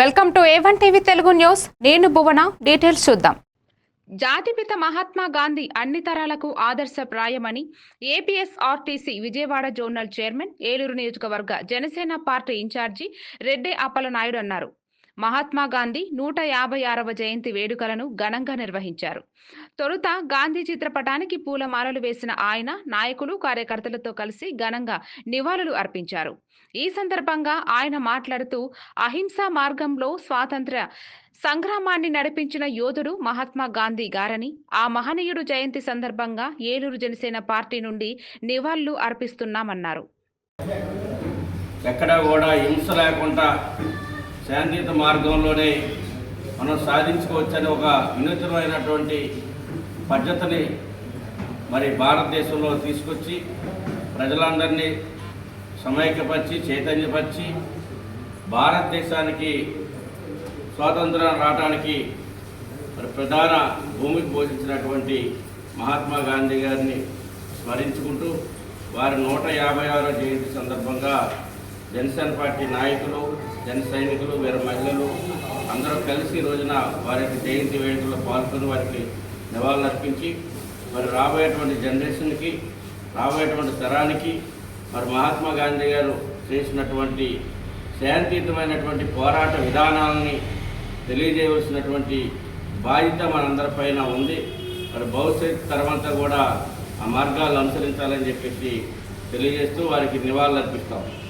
Welcome to A1 TV Telugu news. నేను Bhuvana. Details చూద్దాం. జాతిపిత మహాత్మా గాంధీ అన్ని తరాలకు ఆదర్శప్రాయమని APSRTC Vijayawada zonal chairman, Eluru నియోజకవర్గ జనసేన పార్టీ ఇన్ఛార్జి రెడ్డి అప్పలనాయుడు అన్నారు. మహాత్మా గాంధీ 156వ జయంతి వేడుకలను ఘనంగా నిర్వహించారు. తొలుత గాంధీ చిత్రపటానికి పూలమాలలు వేసిన ఆయన నాయకులు, కార్యకర్తలతో కలిసి ఘనంగా నివాళులు అర్పించారు. ఈ సందర్భంగా ఆయన మాట్లాడుతూ, అహింసా మార్గంలో స్వాతంత్ర్య సంగ్రామాన్ని నడిపించిన యోధుడు మహాత్మా గాంధీ గారని, ఆ మహనీయుడు జయంతి సందర్భంగా ఏలూరు జనసేన పార్టీ నుండి నివాళులు అర్పిస్తున్నామన్నారు. ఎక్కడా కూడా హింస లేకుండా శాంతియుత మార్గంలోనే మనం సాధించుకోవచ్చని ఒక వినూత్నమైనటువంటి పద్ధతిని మరి భారతదేశంలో తీసుకొచ్చి ప్రజలందరినీ సమైక్యపరిచి, చైతన్యపరిచి భారతదేశానికి స్వాతంత్రం రావడానికి మరి ప్రధాన భూమికి పోషించినటువంటి మహాత్మా గాంధీ గారిని స్మరించుకుంటూ వారి 156వ జయంతి సందర్భంగా జనసేన పార్టీ నాయకులు, జన సైనికులు, వీర మహిళలు అందరూ కలిసి రోజున వారికి జయంతి వేడుకల్లో పాల్గొని వారికి నివాళులు అర్పించి మరి రాబోయేటువంటి జనరేషన్కి, రాబోయేటువంటి తరానికి మరి మహాత్మా గాంధీ గారు చేసినటువంటి శాంతియుతమైనటువంటి పోరాట విధానాలని తెలియజేయవలసినటువంటి బాధ్యత మనందరిపైన ఉంది. మరి భవిష్యత్ తరమంతా కూడా ఆ మార్గాలు అనుసరించాలని చెప్పేసి తెలియజేస్తూ వారికి నివాళులు అర్పిస్తాం.